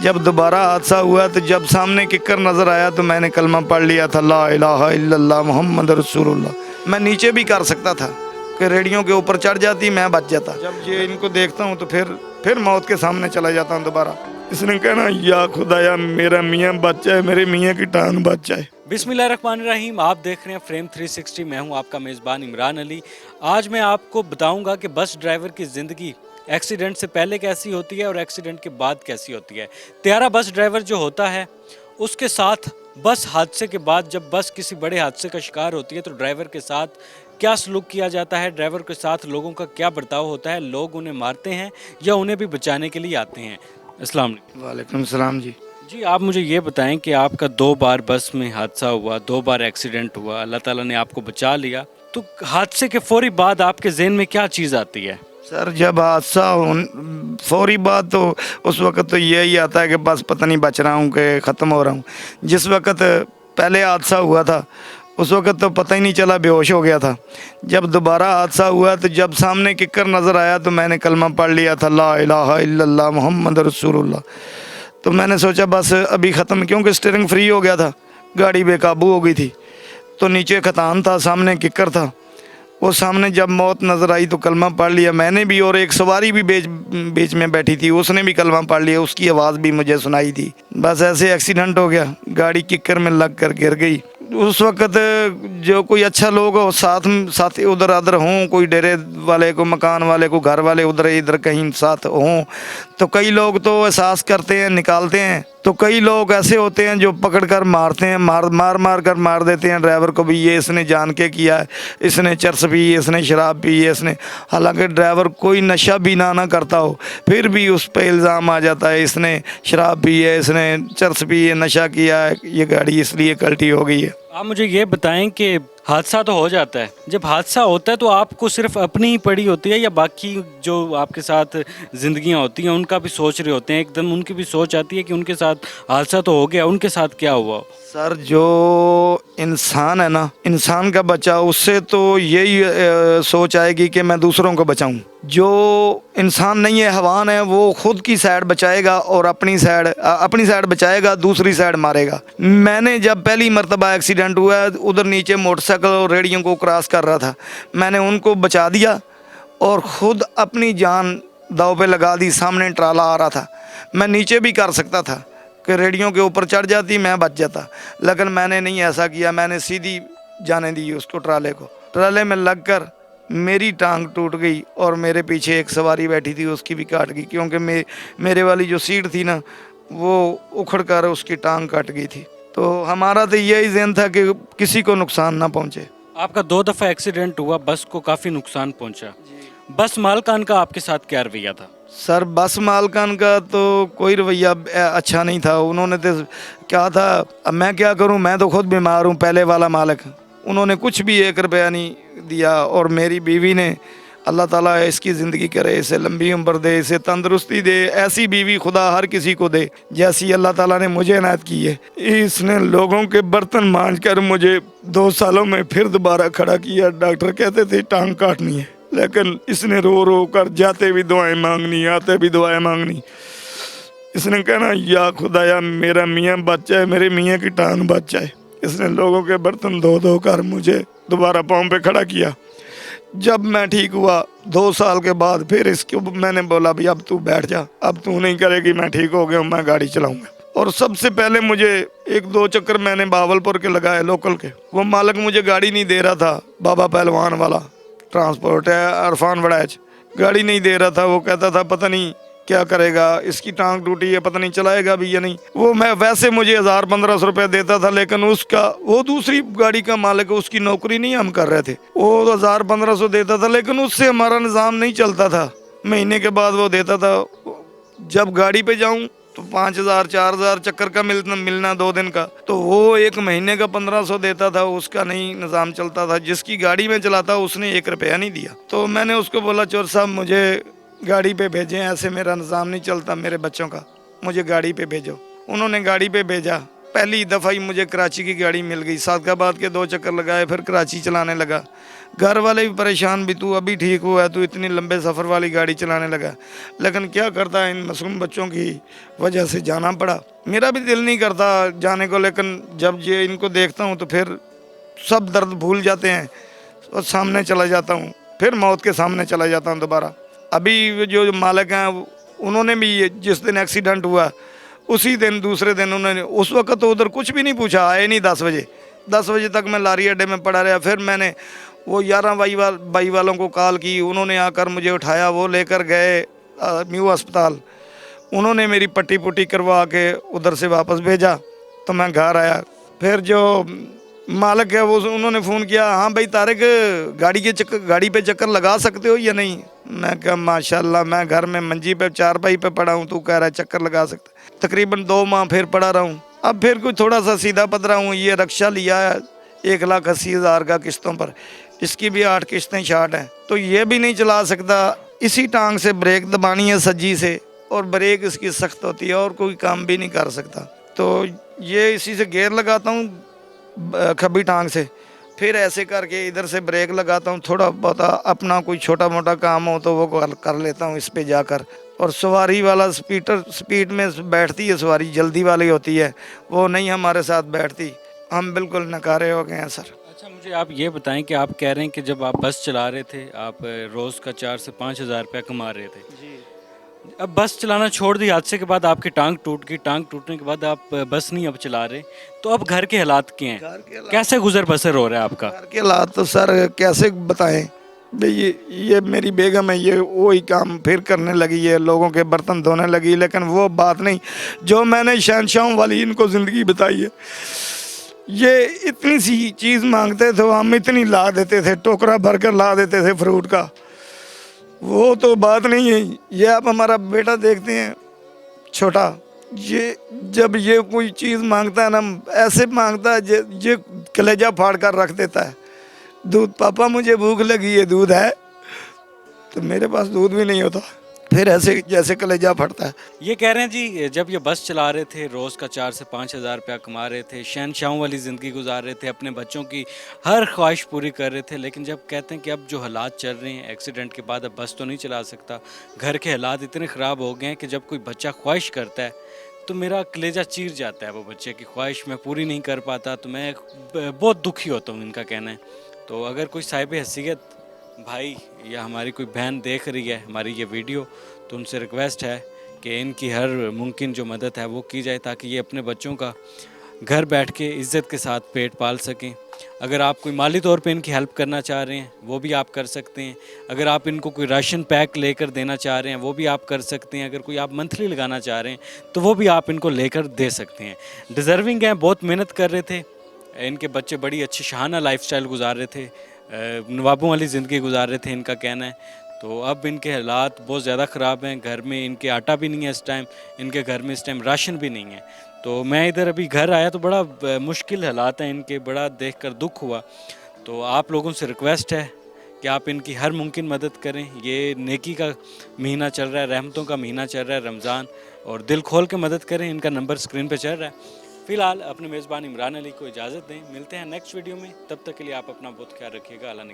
जब दोबारा हादसा हुआ तो जब सामने किक्कर नज़र आया तो मैंने कलमा पढ़ लिया था, ला इलाहा इल्लल्लाह मोहम्मद रसूलुल्लाह। मैं नीचे भी कर सकता था कि रेडियो के ऊपर चढ़ जाती, मैं बच जाता। जब ये इनको देखता हूँ तो फिर मौत के सामने चला जाता हूँ दोबारा। इसने कहना, या खुदाया मेरा मियाँ बच जाए, मेरे मियाँ की टांग बच जाए। बिस्मिल्लाहिर्रहमानिर्रहीम। आप देख रहे हैं फ्रेम 360। मैं हूं आपका मेज़बान इमरान अली। आज मैं आपको बताऊंगा कि बस ड्राइवर की ज़िंदगी एक्सीडेंट से पहले कैसी होती है और एक्सीडेंट के बाद कैसी होती है। त्यारा बस ड्राइवर जो होता है उसके साथ बस हादसे के बाद जब बस किसी बड़े हादसे का शिकार होती है तो ड्राइवर के साथ क्या सलूक किया जाता है, ड्राइवर के साथ लोगों का क्या बर्ताव होता है, लोग उन्हें मारते हैं या उन्हें भी बचाने के लिए आते हैं। अस्सलाम वालेकुम। वालेकुम सलाम जी। जी, आप मुझे ये बताएं कि आपका 2 बार बस में हादसा हुआ, 2 बार एक्सीडेंट हुआ, अल्लाह ताला ने आपको बचा लिया, तो हादसे के फौरी बाद आपके ज़हन में क्या चीज़ आती है? सर जब हादसा फौरी बात तो उस वक़्त तो यही आता है कि बस पता नहीं बच रहा हूँ कि ख़त्म हो रहा हूँ। जिस वक़्त पहले हादसा हुआ था उस वक़्त तो पता ही नहीं चला, बेहोश हो गया था। जब दोबारा हादसा हुआ तो जब सामने किक्कर नज़र आया तो मैंने कलमा पढ़ लिया था, ला इलाहा इल्लल्लाह मोहम्मद रसूलुल्लाह। तो मैंने सोचा बस अभी ख़त्म, क्योंकि स्टीयरिंग फ्री हो गया था, गाड़ी बेकाबू हो गई थी। तो नीचे खतान था, सामने किक्कर था। वो सामने जब मौत नज़र आई तो कलमा पढ़ लिया मैंने भी, और एक सवारी भी बीच में बैठी थी, उसने भी कलमा पढ़ लिया, उसकी आवाज़ भी मुझे सुनाई थी। बस ऐसे एक्सीडेंट हो गया, गाड़ी किक्कर में लग कर गिर गई। उस वक़्त जो कोई अच्छा लोग हो साथ उधर अदर हों, कोई डेरे वाले को, मकान वाले को, घर वाले उधर इधर कहीं साथ हों, तो कई लोग तो एहसास करते हैं, निकालते हैं। तो कई लोग ऐसे होते हैं जो पकड़ कर मारते हैं, मार कर मार देते हैं ड्राइवर को भी, ये इसने जान के किया है, इसने चरस पी, इसने शराब पी है, इसने, हालांकि ड्राइवर कोई नशा भी ना करता हो फिर भी उस पर इल्ज़ाम आ जाता है, इसने शराब पी है, इसने चरस पी है, नशा किया है, ये गाड़ी इसलिए कल्टी हो गई है। आप मुझे ये बताएं कि हादसा तो हो जाता है, जब हादसा होता है तो आपको सिर्फ अपनी ही पड़ी होती है या बाकी जो आपके साथ ज़िंदगियां होती हैं उनका भी सोच रहे होते हैं, एकदम उनकी भी सोच आती है कि उनके साथ हादसा तो हो गया, उनके साथ क्या हुआ? सर जो इंसान है ना, इंसान का बच्चा, उससे तो यही सोच आएगी कि मैं दूसरों को बचाऊं। जो इंसान नहीं है, हैवान है, वो खुद की साइड बचाएगा और अपनी साइड बचाएगा, दूसरी साइड मारेगा। मैंने जब पहली मर्तबा एक्सीडेंट हुआ उधर नीचे मोटरसाइकिल और रेडियो को क्रॉस कर रहा था, मैंने उनको बचा दिया और ख़ुद अपनी जान दाव पे लगा दी। सामने ट्राला आ रहा था, मैं नीचे भी कर सकता था कि रेडियो के ऊपर चढ़ जाती, मैं बच जाता, लेकिन मैंने नहीं ऐसा किया। मैंने सीधी जाने दी उसको, ट्राले में लगकर मेरी टांग टूट गई और मेरे पीछे एक सवारी बैठी थी, उसकी भी काट गई, क्योंकि मेरे वाली जो सीट थी ना वो उखड़ कर उसकी टांग कट गई थी। तो हमारा तो यही ज़हन था कि किसी को नुकसान ना पहुँचे। आपका 2 दफ़ा एक्सीडेंट हुआ, बस को काफ़ी नुकसान पहुँचा, बस मालकान का आपके साथ क्या रवैया था? सर बस मालकान का तो कोई रवैया अच्छा नहीं था। उन्होंने तो क्या था, अब मैं क्या करूं, मैं तो खुद बीमार हूं, पहले वाला मालिक, उन्होंने कुछ भी 1 रुपया नहीं दिया। और मेरी बीवी ने, अल्लाह ताला इसकी ज़िंदगी करे, इसे लंबी उम्र दे, इसे तंदुरुस्ती दे, ऐसी बीवी खुदा हर किसी को दे जैसी अल्लाह ताला ने मुझे इनायत की है। इसने लोगों के बर्तन मांझ कर मुझे 2 सालों में फिर दोबारा खड़ा किया। डॉक्टर कहते थे टांग काटनी है, लेकिन इसने रो रो कर जाते भी दुआएं मांगनी, आते भी दुआएं मांगनी। इसने कहना, या खुदाया मेरा मियाँ बच जाए, मेरे मियाँ की टांग बच जाए। इसने लोगों के बर्तन धो कर मुझे दोबारा पाँव पे खड़ा किया। जब मैं ठीक हुआ 2 साल के बाद फिर इसको मैंने बोला, भाई अब तू बैठ जा, अब तू नहीं करेगी, मैं ठीक हो गया हूँ, मैं गाड़ी चलाऊँगा। और सबसे पहले मुझे 1-2 चक्कर मैंने बावलपुर के लगाए, लोकल के। वो मालिक मुझे गाड़ी नहीं दे रहा था, बाबा पहलवान वाला ट्रांसपोर्ट है, अरफान वड़ैच, गाड़ी नहीं दे रहा था। वो कहता था पता नहीं क्या करेगा, इसकी टांग टूटी है, पता नहीं चलाएगा भी या नहीं। वो मैं वैसे मुझे 1000-1500 रुपये देता था, लेकिन उसका, वो दूसरी गाड़ी का मालिक है, उसकी नौकरी नहीं हम कर रहे थे। वो 1000-1500 देता था, लेकिन उससे हमारा निज़ाम नहीं चलता था। महीने के बाद वो देता था। जब गाड़ी पे जाऊँ तो 5000-4000 चक्कर का मिलना 2 दिन का, तो वो 1 महीने का 1500 देता था, उसका नहीं निज़ाम चलता था। जिसकी गाड़ी में चलाता उसने 1 रुपया नहीं दिया। तो मैंने उसको बोला, चोर साहब मुझे गाड़ी पे भेजें, ऐसे मेरा निज़ाम नहीं चलता मेरे बच्चों का, मुझे गाड़ी पे भेजो। उन्होंने गाड़ी पे भेजा। पहली दफ़ा ही मुझे कराची की गाड़ी मिल गई। सादकाबाद के 2 चक्कर लगाए, फिर कराची चलाने लगा। घर वाले भी परेशान भी, तू अभी ठीक हुआ है, तू इतनी लंबे सफ़र वाली गाड़ी चलाने लगा। लेकिन क्या करता, इन मासूम बच्चों की वजह से जाना पड़ा। मेरा भी दिल नहीं करता जाने को, लेकिन जब ये इनको देखता हूँ तो फिर सब दर्द भूल जाते हैं और सामने चला जाता हूँ, फिर मौत के सामने चला जाता हूँ दोबारा। अभी जो मालिक हैं उन्होंने भी जिस दिन एक्सीडेंट हुआ उसी दिन दूसरे दिन उन्होंने, उस वक्त तो उधर कुछ भी नहीं पूछा, आए नहीं 10 बजे तक मैं लारी अड्डे में पड़ा रहा। फिर मैंने वो 11 बाई वालों को कॉल की, उन्होंने आकर मुझे उठाया, वो लेकर गए न्यू अस्पताल। उन्होंने मेरी पट्टी पुट्टी करवा के उधर से वापस भेजा तो मैं घर आया। फिर जो मालिक है वो उन्होंने फ़ोन किया, हाँ भाई तारिक, गाड़ी पे चक्कर लगा सकते हो या नहीं। मैं कहा माशाल्लाह, मैं घर में मंजी पे चारपाई पे पड़ा हूँ, तू कह रहा है चक्कर लगा सकता। तकरीबन 2 माह फिर पड़ा रहा हूँ। अब फिर कुछ थोड़ा सा सीधा पदरा हूँ। ये रक्षा लिया है 1,80,000 का किस्तों पर, इसकी भी 8 किस्तें शार्ट हैं, तो ये भी नहीं चला सकता। इसी टांग से ब्रेक दबानी है सज्जी से, और ब्रेक इसकी सख्त होती है और कोई काम भी नहीं कर सकता। तो ये इसी से गेयर लगाता हूँ खब्बी टांग से, फिर ऐसे करके इधर से ब्रेक लगाता हूँ। थोड़ा बहुत अपना कोई छोटा मोटा काम हो तो वो कर लेता हूँ इस पे जाकर। और सवारी वाला स्पीड में बैठती है सवारी, जल्दी वाली होती है, वो नहीं हमारे साथ बैठती। हम बिल्कुल नकारे हो गए हैं सर। अच्छा, मुझे आप ये बताएं कि आप कह रहे हैं कि जब आप बस चला रहे थे, आप रोज़ का 4 से 5 हज़ार रुपया कमा रहे थे जी। अब बस चलाना छोड़ दी, हादसे के बाद आपकी टांग टूट गई, टांग टूटने के बाद आप बस नहीं अब चला रहे, तो अब घर के हालात क्या हैं, कैसे गुजर बसर हो रहा है आपका? घर के हालात तो सर कैसे बताएं भाई। ये मेरी बेगम है, ये वही काम फिर करने लगी है, लोगों के बर्तन धोने लगी। लेकिन वो बात नहीं जो मैंने शहंशाहों वाली इनको ज़िंदगी बताई है। ये इतनी सी चीज़ मांगते थे, हम इतनी ला देते थे, टोकरा भर कर ला देते थे फ्रूट का। वो तो बात नहीं है। ये आप हमारा बेटा देखते हैं छोटा, ये जब ये कोई चीज़ मांगता है ना, ऐसे मांगता है ये कलेजा फाड़ कर रख देता है। दूध, पापा मुझे भूख लगी है, दूध है? तो मेरे पास दूध भी नहीं होता, फिर ऐसे जैसे कलेजा फटता है। ये कह रहे हैं जी, जब ये बस चला रहे थे, रोज़ का 4 से 5 हज़ार रुपया कमा रहे थे, शहंशाहों वाली ज़िंदगी गुजार रहे थे, अपने बच्चों की हर ख्वाहिश पूरी कर रहे थे। लेकिन जब कहते हैं कि अब जो हालात चल रहे हैं, एक्सीडेंट के बाद अब बस तो नहीं चला सकता, घर के हालात इतने ख़राब हो गए हैं कि जब कोई बच्चा ख्वाहिश करता है तो मेरा कलेजा चीर जाता है। वो बच्चे की ख्वाहिश मैं पूरी नहीं कर पाता तो मैं बहुत दुखी होता हूँ, इनका कहना है। तो अगर कोई साहिब हैसियत भाई या हमारी कोई बहन देख रही है हमारी ये वीडियो, तो उनसे रिक्वेस्ट है कि इनकी हर मुमकिन जो मदद है वो की जाए, ताकि ये अपने बच्चों का घर बैठ के इज़्ज़त के साथ पेट पाल सकें। अगर आप कोई माली तौर पे इनकी हेल्प करना चाह रहे हैं वो भी आप कर सकते हैं। अगर आप इनको कोई राशन पैक लेकर देना चाह रहे हैं वो भी आप कर सकते हैं। अगर कोई आप मंथली लगाना चाह रहे हैं तो वो भी आप इनको लेकर दे सकते हैं। डिज़र्विंग हैं, बहुत मेहनत कर रहे थे, इनके बच्चे बड़ी अच्छी शाहाना लाइफस्टाइल गुजार रहे थे, नवाबों वाली ज़िंदगी गुजार रहे थे, इनका कहना है। तो अब इनके हालात बहुत ज़्यादा ख़राब हैं। घर में इनके आटा भी नहीं है इस टाइम, इनके घर में इस टाइम राशन भी नहीं है। तो मैं इधर अभी घर आया तो बड़ा मुश्किल हालात हैं इनके, बड़ा देखकर दुख हुआ। तो आप लोगों से रिक्वेस्ट है कि आप इनकी हर मुमकिन मदद करें। ये नेकी का महीना चल रहा है, रहमतों का महीना चल रहा है, रमज़ान, और दिल खोल के मदद करें। इनका नंबर स्क्रीन पे चल रहा है। फ़िलहाल अपने मेज़बान इमरान अली को इजाज़त दें, मिलते हैं नेक्स्ट वीडियो में। तब तक के लिए आप अपना बहुत ख्याल रखिएगा। अल्लाह ने